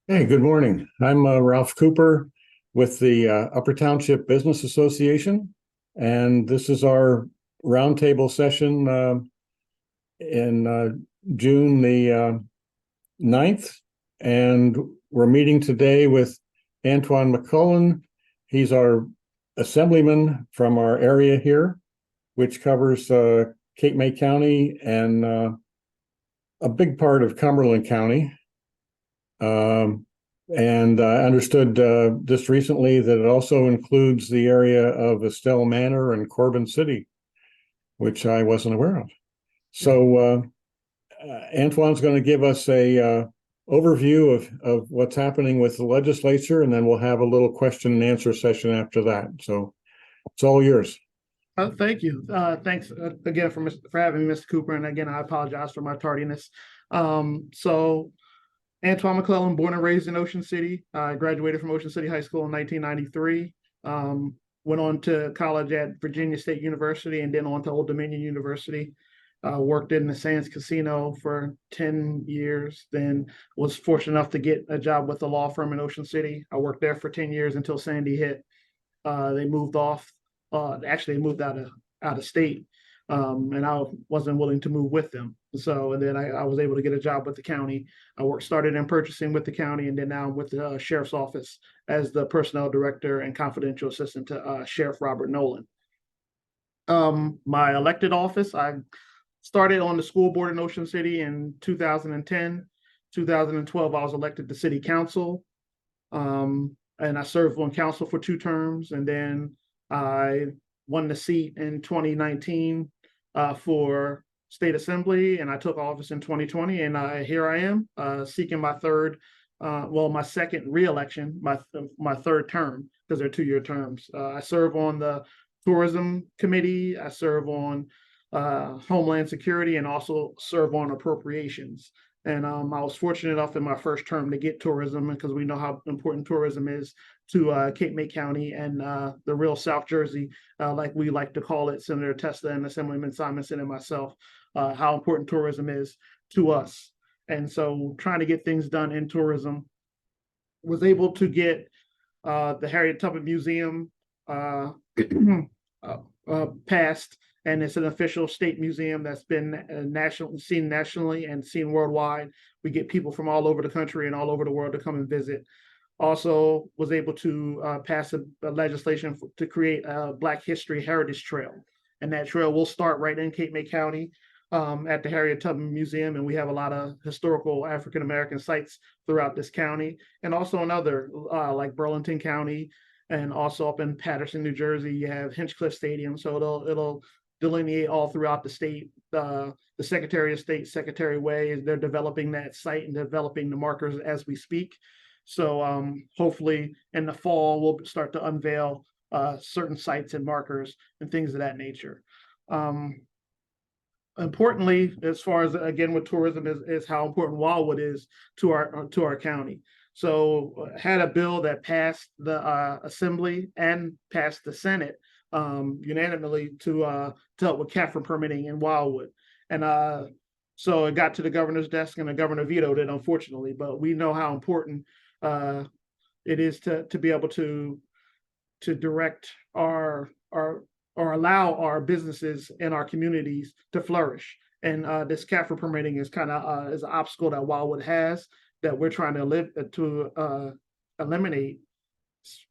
Hey, good morning. I'm Ralph Cooper with the Upper Township Business Association, and this is our roundtable session in June the 9th. And we're meeting today with Antwan McClellan. He's our Assemblyman from our area here, which covers Cape May County and a big part of Cumberland County. And I understood just recently that it also includes the area of Estelle Manor and Corbin City, which I wasn't aware of. So Antwan's going to give us a overview of what's happening with the legislature, and then we'll have a little question and answer session after that. So it's all yours. Thank you. Thanks again for having me, Mr. Cooper. And again, I apologize for my tardiness. So Antwan McClellan, born and raised in Ocean City. I graduated from Ocean City High School in 1993. Went on to college at Virginia State University and then on to Old Dominion University. Worked in the Sands Casino for 10 years, then was fortunate enough to get a job with a law firm in Ocean City. I worked there for 10 years until Sandy hit. They moved off. Actually, they moved out of state, and I wasn't willing to move with them. So, and then I was able to get a job with the county. Started in purchasing with the county, and then now I'm with the sheriff's office as the personnel director and confidential assistant to Sheriff Robert Nolan. My elected office, I started on the school board in Ocean City in 2010. 2012, I was elected to city council, and I served on council for 2 terms, and then I won the seat in 2019 for state assembly, and I took office in 2020, and here I am seeking my my second reelection, my third term, because they're 2-year terms. I serve on the tourism committee, I serve on Homeland Security, and also serve on appropriations. And I was fortunate enough in my first term to get tourism, because we know how important tourism is to Cape May County and the real South Jersey, like we like to call it, Senator Testa and Assemblyman Simonson and myself, how important tourism is to us. And so trying to get things done in tourism, was able to get the Harriet Tubman Museum passed, and it's an official state museum that's been seen nationally and seen worldwide. We get people from all over the country and all over the world to come and visit. Also was able to pass a legislation to create a Black History Heritage Trail. And that trail will start right in Cape May County at the Harriet Tubman Museum. And we have a lot of historical African-American sites throughout this county, and also in other like Burlington County, and also up in Paterson, New Jersey, you have Hinchcliffe Stadium. So it'll delineate all throughout the state. The Secretary of State, Secretary Way, they're developing that site and developing the markers as we speak. So hopefully in the fall, we'll start to unveil certain sites and markers and things of that nature. Importantly, as far as, again, with tourism, is how important Wildwood is to our county. So had a bill that passed the Assembly and passed the Senate unanimously to help with CAFRA permitting in Wildwood. And so it got to the governor's desk, and the governor vetoed it, unfortunately. But we know how important it is to be able to direct or allow our businesses and our communities to flourish. And this CAFRA permitting is kind of is an obstacle that Wildwood has, that we're trying to eliminate,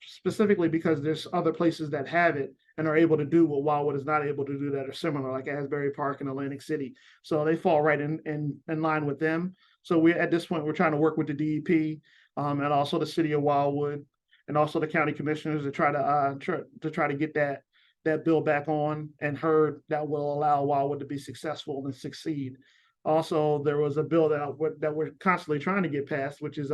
specifically because there's other places that have it and are able to do what Wildwood is not able to do, that are similar, like Asbury Park and Atlantic City. So they fall right in line with them. So we, at this point, we're trying to work with the DEP and also the city of Wildwood, and also the county commissioners to try to get that bill back on and heard, that will allow Wildwood to be successful and succeed. Also, there was a bill that we're constantly trying to get passed, which is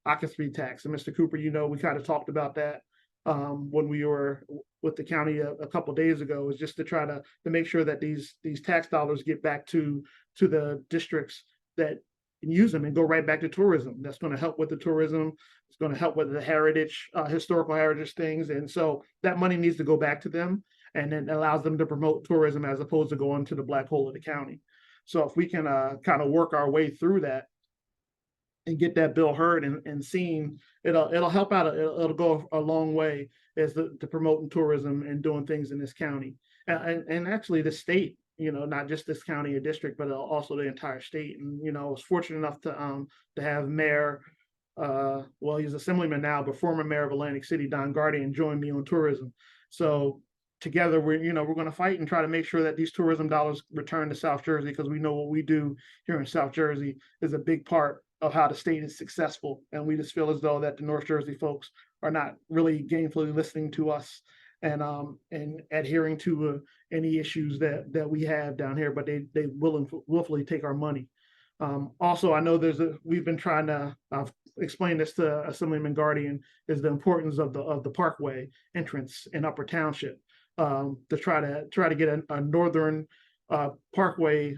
occupancy tax. And Mr. Cooper, we kind of talked about that when we were with the county a couple of days ago, is just to try to make sure that these tax dollars get back to the districts that can use them and go right back to tourism. That's going to help with the tourism. It's going to help with the heritage, historical heritage things. And so that money needs to go back to them, and it allows them to promote tourism as opposed to going to the black hole of the county. So if we can kind of work our way through that and get that bill heard and seen, it'll help out. It'll go a long way as to promoting tourism and doing things in this county and actually the state. Not just this county or district, but also the entire state. And I was fortunate enough to have Mayor, well, he's Assemblyman now, but former Mayor of Atlantic City, Don Guardian, join me on tourism. So together we're going to fight and try to make sure that these tourism dollars return to South Jersey, because we know what we do here in South Jersey is a big part of how the state is successful. And we just feel as though that the North Jersey folks are not really gainfully listening to us and adhering to any issues that we have down here, but they willfully take our money. Also, I know we've been trying to explain this to Assemblyman Guardian, is the importance of the Parkway entrance in Upper Township, to try to get a northern Parkway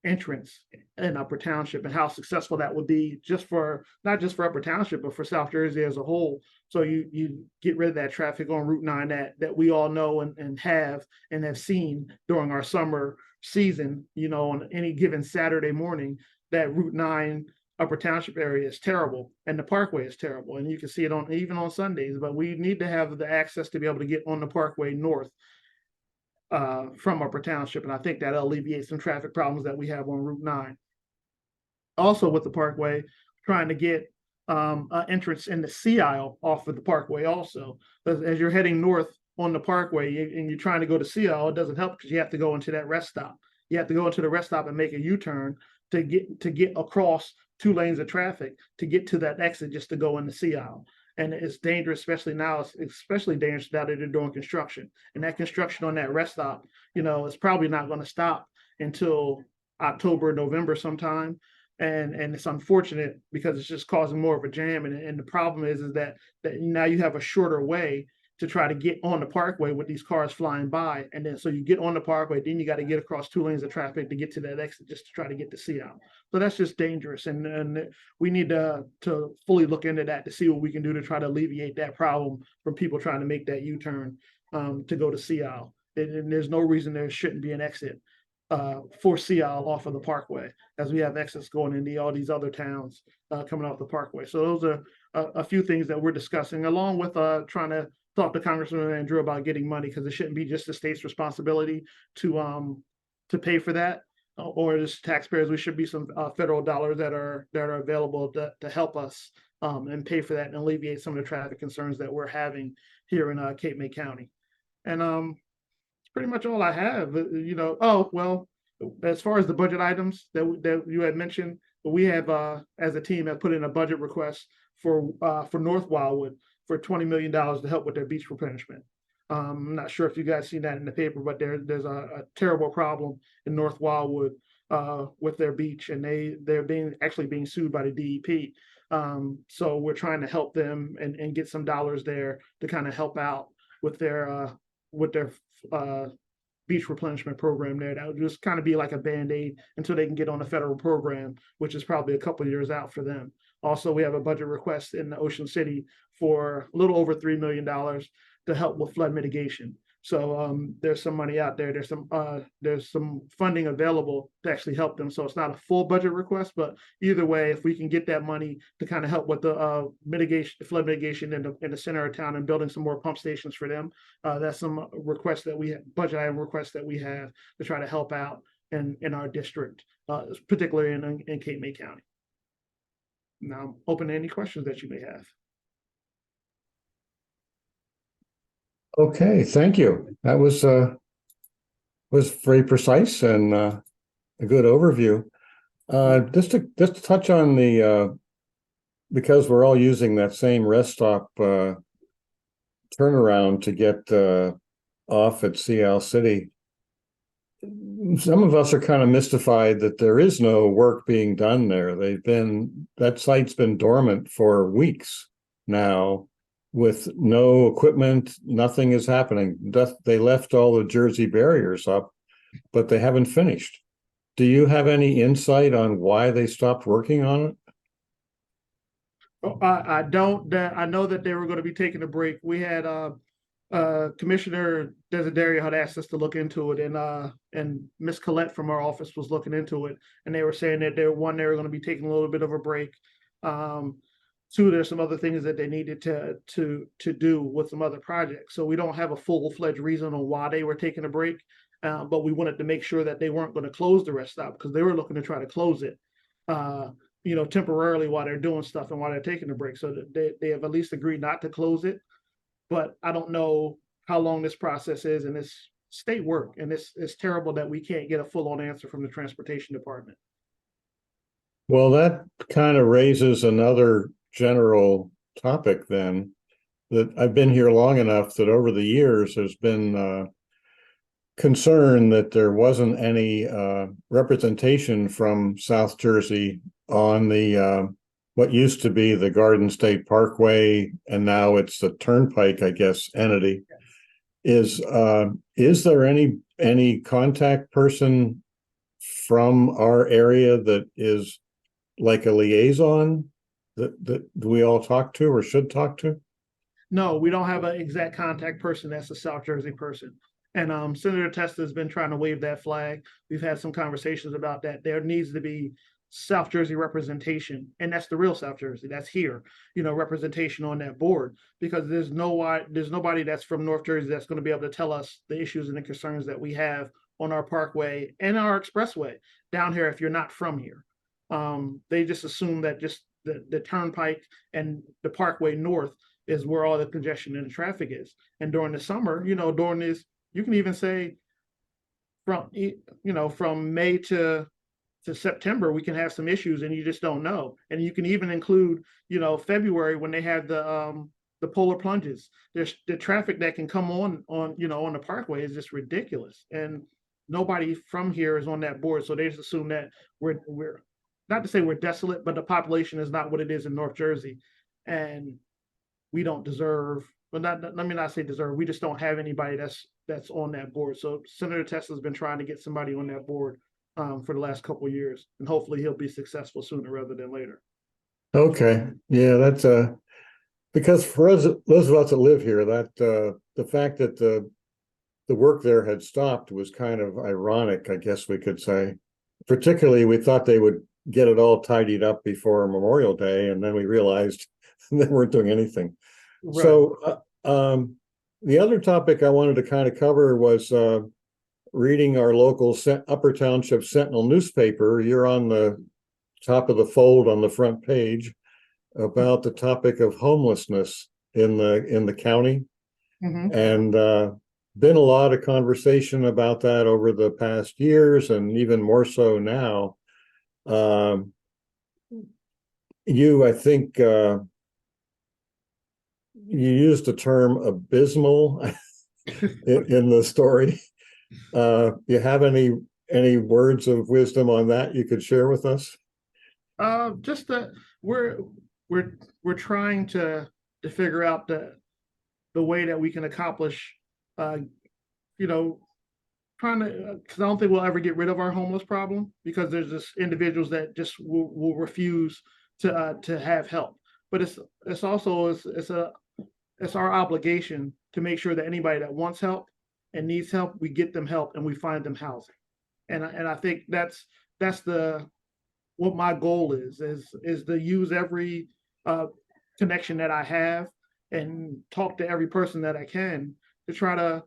entrance in Upper Township, and how successful that would be not just for Upper Township, but for South Jersey as a whole. So you get rid of that traffic on Route 9 that we all know and have seen during our summer season. On any given Saturday morning, that Route 9 Upper Township area is terrible, and the Parkway is terrible, and you can see it even on Sundays. But we need to have the access to be able to get on the Parkway north from Upper Township, and I think that'll alleviate some traffic problems that we have on Route 9. Also, with the Parkway, trying to get an entrance in the Sea Isle off of the Parkway. Also, as you're heading north on the Parkway and you're trying to go to Sea Isle, it doesn't help because you have to go into that rest stop. You have to go into the rest stop and make a U-turn to get across 2 lanes of traffic to get to that exit just to go in the Sea Isle. And it's dangerous, especially now. It's especially dangerous now that they're doing construction. And that construction on that rest stop, it's probably not going to stop until October, November sometime. And it's unfortunate because it's just causing more of a jam. And the problem is that now you have a shorter way to try to get on the Parkway with these cars flying by. And then so you get on the Parkway, then you got to get across 2 lanes of traffic to get to that exit just to try to get to Sea Isle. So that's just dangerous. And we need to fully look into that to see what we can do to try to alleviate that problem from people trying to make that U-turn to go to Sea Isle. And there's no reason there shouldn't be an exit for Sea Isle off of the Parkway, as we have exits going into all these other towns coming off the Parkway. So those are a few things that we're discussing, along with trying to talk to Congressman Andrew about getting money, because it shouldn't be just the state's responsibility to pay for that, or just taxpayers. We should be some federal dollars that are available to help us and pay for that and alleviate some of the traffic concerns that we're having here in Cape May County. And it's pretty much all I have. Oh well, as far as the budget items that you had mentioned, we have as a team have put in a budget request for North Wildwood for $20 million to help with their beach replenishment. I'm not sure if you guys seen that in the paper, but there's a terrible problem in North Wildwood with their beach, and they're being sued by the DEP. So we're trying to help them and get some dollars there to kind of help out with their beach replenishment program there. That would just kind of be like a Band-Aid until they can get on a federal program, which is probably a couple of years out for them. Also, we have a budget request in the Ocean City for a little over $3 million to help with flood mitigation. So there's some money out there. There's some funding available to actually help them. So it's not a full budget request, but either way, if we can get that money to kind of help with the flood mitigation in the center of town and building some more pump stations for them, that's some requests that we have, budget item requests that we have to try to help out in our district, particularly in Cape May County. Now I'm open to any questions that you may have. Okay, thank you. That was very precise and a good overview. Just to touch on the because we're all using that same rest stop turnaround to get off at Sea Isle City. Some of us are kind of mystified that there is no work being done there. That site's been dormant for weeks now, with no equipment. Nothing is happening. They left all the Jersey barriers up, but they haven't finished. Do you have any insight on why they stopped working on it? I don't. I know that they were going to be taking a break. We had Commissioner Desiderio had asked us to look into it, and Miss Collette from our office was looking into it, and they were saying that they were going to be taking a little bit of a break. Two, there's some other things that they needed to do with some other projects. So we don't have a full-fledged reason on why they were taking a break, but we wanted to make sure that they weren't going to close the rest stop because they were looking to try to close it, temporarily while they're doing stuff and while they're taking a break. So they have at least agreed not to close it. But I don't know how long this process is, and it's state work, and it's terrible that we can't get a full-on answer from the transportation department. Well, that kind of raises another general topic then, that I've been here long enough that over the years there's been concern that there wasn't any representation from South Jersey on the what used to be the Garden State Parkway, and now it's the Turnpike, I guess, entity. Is there any contact person from our area that is like a liaison that we all talk to or should talk to? No, we don't have an exact contact person that's a South Jersey person. And Senator Testa has been trying to wave that flag. We've had some conversations about that. There needs to be South Jersey representation, and that's the real South Jersey. That's here, representation on that board, because there's nobody that's from North Jersey that's going to be able to tell us the issues and the concerns that we have on our parkway and our expressway down here if you're not from here. They just assume that just the turnpike and the parkway north is where all the congestion and the traffic is. And during the summer, during this, you can even say from May to September, we can have some issues and you just don't know. And you can even include, February when they had the polar plunges. There's the traffic that can come on the parkway is just ridiculous. And nobody from here is on that board. So they just assume that we're not to say we're desolate, but the population is not what it is in North Jersey. And we don't deserve, but let me not say deserve, we just don't have anybody that's on that board. So Senator Tesla's been trying to get somebody on that board for the last couple of years, and hopefully he'll be successful sooner rather than later. Okay, yeah, that's because for us, those of us that live here, that the fact that the work there had stopped was kind of ironic, I guess we could say. Particularly, we thought they would get it all tidied up before Memorial Day, and then we realized they weren't doing anything. Right. So the other topic I wanted to kind of cover was reading our local Upper Township Sentinel newspaper. You're on the top of the fold on the front page about the topic of homelessness in the county. Mm-hmm. And been a lot of conversation about that over the past years, and even more so now. I think you used the term abysmal in the story. You have any words of wisdom on that you could share with us? Just that we're trying to figure out the way that we can accomplish, trying to, because I don't think we'll ever get rid of our homeless problem, because there's just individuals that just will refuse to have help. But it's also our obligation to make sure that anybody that wants help and needs help, we get them help and we find them housing. And I think that's what my goal is to use every connection that I have and talk to every person that I can to try to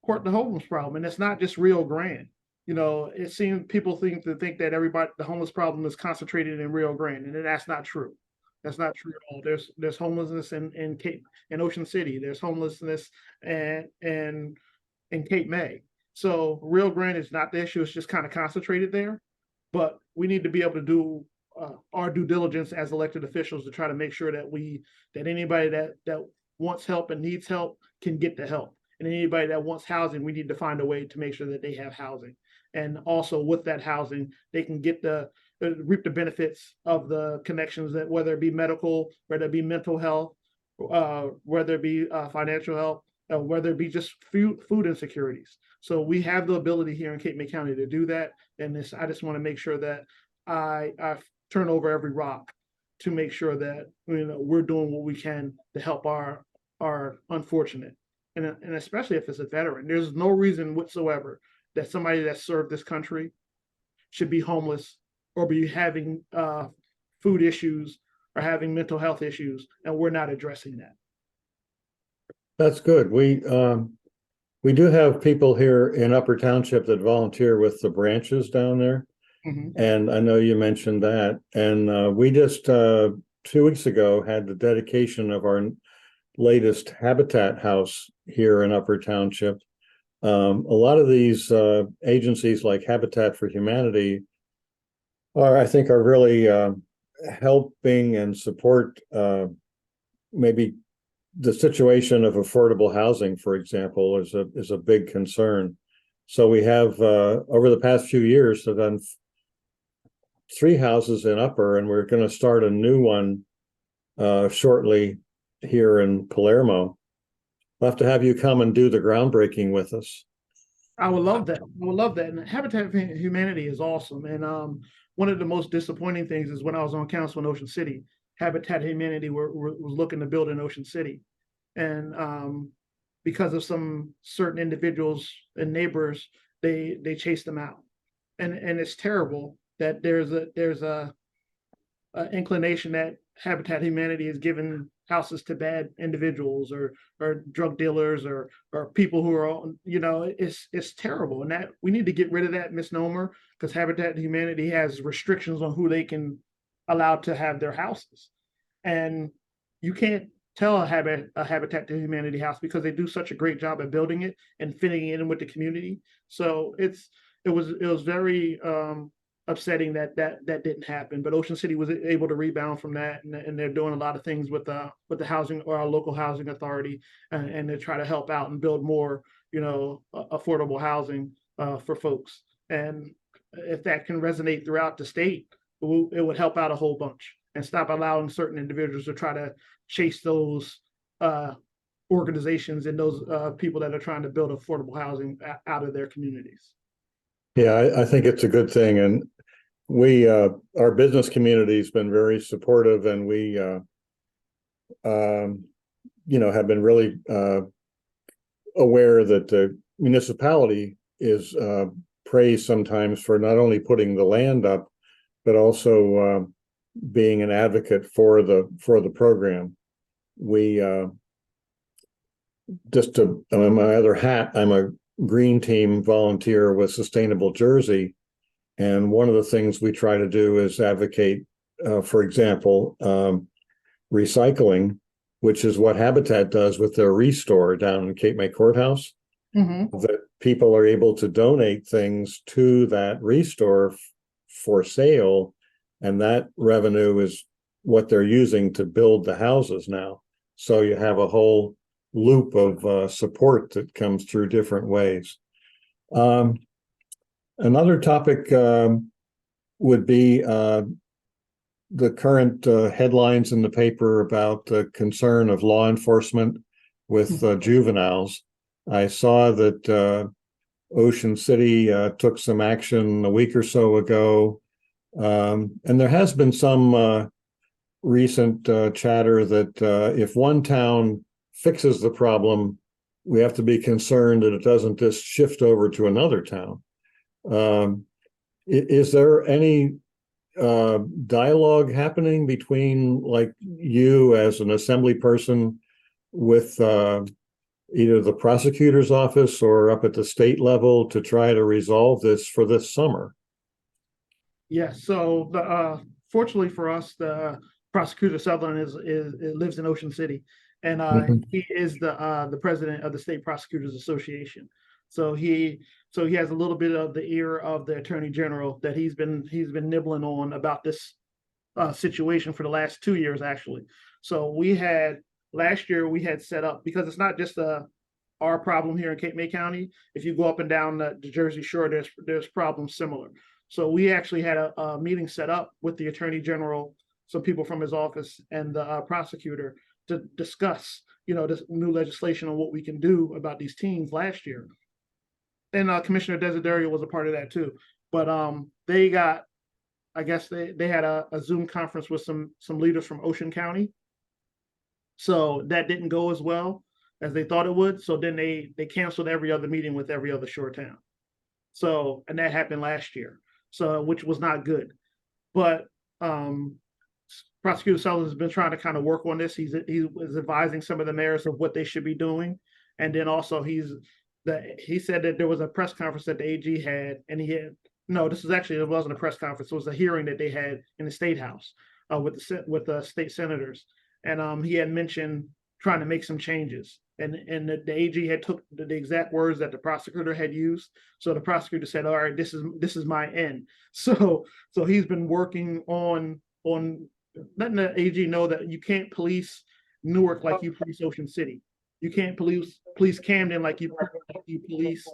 court the homeless problem. And it's not just Rio Grande. It seems people think that the homeless problem is concentrated in Rio Grande, and that's not true. That's not true at all. There's homelessness in Ocean City. There's homelessness in Cape May. So Rio Grande is not the issue. It's just kind of concentrated there. But we need to be able to do our due diligence as elected officials to try to make sure that anybody that wants help and needs help can get the help. And anybody that wants housing, we need to find a way to make sure that they have housing. And also with that housing, they can get reap the benefits of the connections, that whether it be medical, whether it be mental health, whether it be financial health, whether it be just food insecurities. So we have the ability here in Cape May County to do that. And I just want to make sure that I turn over every rock to make sure that we're doing what we can to help our unfortunate. and especially if it's a veteran. There's no reason whatsoever that somebody that served this country should be homeless or be having food issues or having mental health issues, and we're not addressing that. That's good. We do have people here in Upper Township that volunteer with the branches down there. Mhm. And I know you mentioned that. And we just 2 weeks ago had the dedication of our latest Habitat house here in Upper Township. A lot of these agencies like Habitat for Humanity I think, are really helping and support maybe the situation of affordable housing, for example, is a big concern. So we have over the past few years have done 3 houses in Upper, and we're going to start a new one shortly here in Palermo. We'll have to have you come and do the groundbreaking with us. I would love that. I would love that. And Habitat for Humanity is awesome. And one of the most disappointing things is when I was on council in Ocean City, Habitat for Humanity was looking to build in Ocean City. And because of some certain individuals and neighbors, they chased them out. And it's terrible that there's a inclination that Habitat for Humanity is giving houses to bad individuals or drug dealers or people who are, it's terrible. And that we need to get rid of that misnomer, because Habitat for Humanity has restrictions on who they can allow to have their houses. And you can't tell a Habitat for Humanity house, because they do such a great job at building it and fitting it in with the community. So it was very upsetting that didn't happen. But Ocean City was able to rebound from that, and they're doing a lot of things with the housing, or our local housing authority, and to try to help out and build more, affordable housing for folks. And if that can resonate throughout the state, it would help out a whole bunch and stop allowing certain individuals to try to chase those organizations and those people that are trying to build affordable housing out of their communities. Yeah, I think it's a good thing. And we, our business community has been very supportive, and we, have been really aware that the municipality is praised sometimes for not only putting the land up, but also being an advocate for the program. We just to on my other hat, I'm a green team volunteer with Sustainable Jersey. And one of the things we try to do is advocate, for example, recycling, which is what Habitat does with their Restore down in Cape May Courthouse. Mm-hmm. That people are able to donate things to that Restore for sale, and that revenue is what they're using to build the houses now. So you have a whole loop of support that comes through different ways. Another topic would be the current headlines in the paper about the concern of law enforcement with juveniles. I saw that Ocean City took some action a week or so ago, and there has been some recent chatter that if one town fixes the problem, we have to be concerned that it doesn't just shift over to another town. Is there any dialogue happening between, like, you as an assembly person with either the prosecutor's office or up at the state level to try to resolve this for this summer? Yes. So fortunately for us, the prosecutor Sutherland lives in Ocean City, and he is the president of the State Prosecutors Association. So he has a little bit of the ear of the Attorney General that he's been nibbling on about this situation for the last 2 years, actually. So last year we had set up, because it's not just our problem here in Cape May County. If you go up and down the Jersey Shore, there's problems similar. So we actually had a meeting set up with the Attorney General, some people from his office, and the prosecutor to discuss, this new legislation on what we can do about these teens last year. And Commissioner Desiderio was a part of that too. But they got, I guess they had a Zoom conference with some leaders from Ocean County. So that didn't go as well. as they thought it would. So then they canceled every other meeting with every other shore town. So, and that happened last year. So, which was not good. But Prosecutor Sellers has been trying to kind of work on this. He was advising some of the mayors of what they should be doing. And then also he said that there was a press conference that the AG had, and it wasn't a press conference. It was a hearing that they had in the State House with the state senators. And he had mentioned trying to make some changes. And the AG had took the exact words that the prosecutor had used. So the prosecutor said, all right, this is my end. So he's been working on letting the AG know that you can't police Newark like you police Ocean City. You can't police Camden like you police,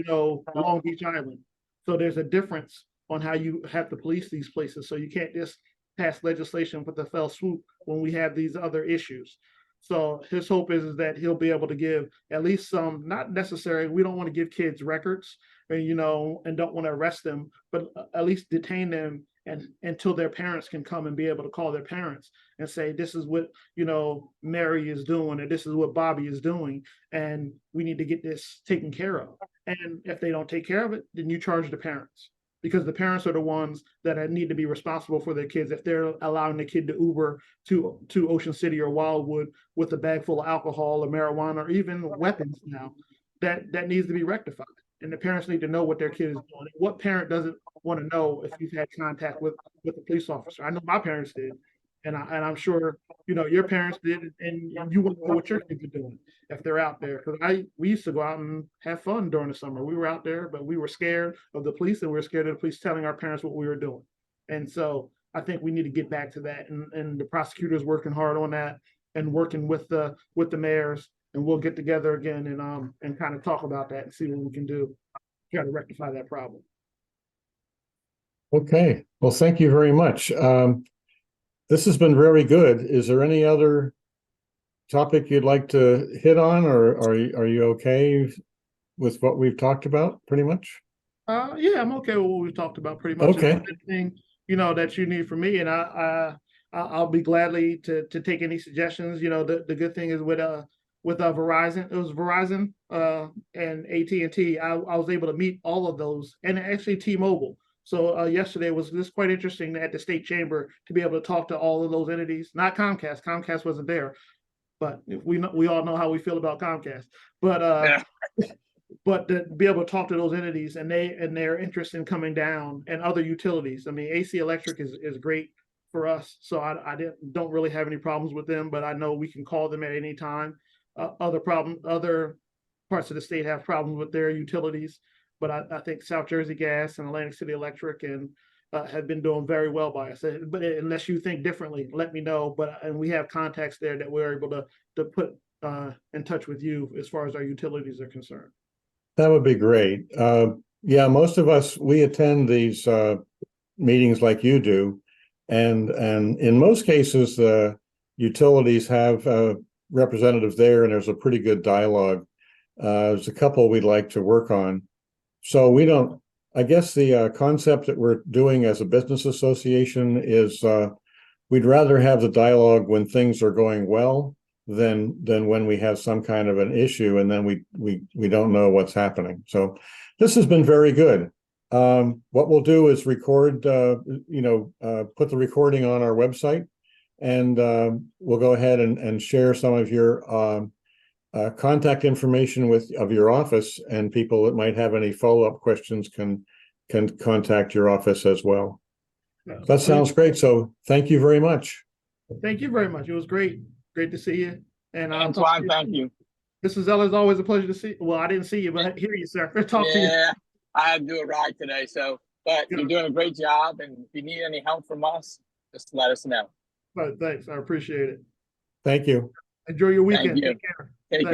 Long Beach Island. So there's a difference on how you have to police these places. So you can't just pass legislation with a fell swoop when we have these other issues. So his hope is that he'll be able to give at least some, not necessary, we don't want to give kids records, and don't want to arrest them, but at least detain them and until their parents can come and be able to call their parents and say, this is what, Mary is doing, or this is what Bobby is doing, and we need to get this taken care of. And if they don't take care of it, then you charge the parents, because the parents are the ones that need to be responsible for their kids. If they're allowing the kid to Uber to Ocean City or Wildwood with a bag full of alcohol or marijuana or even weapons now, that needs to be rectified. And the parents need to know what their kid is doing. What parent doesn't want to know if you've had contact with a police officer? I know my parents did. And I'm sure, your parents did, and you want to know what your kids are doing if they're out there. Because we used to go out and have fun during the summer. We were out there, but we were scared of the police, and we were scared of the police telling our parents what we were doing. And so I think we need to get back to that. And the prosecutor's working hard on that and working with the mayors. And we'll get together again and kind of talk about that and see what we can do to try to rectify that problem. Okay. Well, thank you very much. This has been very good. Is there any other topic you'd like to hit on, or are you okay with what we've talked about pretty much? Yeah, I'm okay with what we've talked about pretty much. Okay. Anything, that you need from me, and I'll be gladly to take any suggestions. The good thing is with Verizon, it was Verizon and AT&T. I was able to meet all of those, and actually T-Mobile. So yesterday was just quite interesting at the state chamber to be able to talk to all of those entities. Not Comcast. Comcast wasn't there, but we all know how we feel about Comcast. But but to be able to talk to those entities and their interest in coming down, and other utilities. I mean, AC Electric is great for us, so I don't really have any problems with them. But I know we can call them at any time. Other parts of the state have problems with their utilities. But I think South Jersey Gas and Atlantic City Electric have been doing very well by us. But unless you think differently, let me know. And we have contacts there that we're able to put in touch with you as far as our utilities are concerned. That would be great. Yeah, most of us, we attend these meetings like you do. And in most cases, the utilities have representatives there, and there's a pretty good dialogue. There's a couple we'd like to work on. So I guess the concept that we're doing as a business association is we'd rather have the dialogue when things are going well than when we have some kind of an issue and then we don't know what's happening. So this has been very good. What we'll do is record, put the recording on our website, and we'll go ahead and share some of your contact information of your office, and people that might have any follow-up questions can contact your office as well. That sounds great. So thank you very much. Thank you very much. It was great to see you. And Antwan, thank you. Mrs. Zeller, is always a pleasure to see. Well, I didn't see you, but I hear you, sir. Talk to you. Yeah, I had to do a ride today, but you're doing a great job. And if you need any help from us, just let us know. Thanks. I appreciate it. Thank you. Enjoy your weekend. Thank you. Take care. Take care.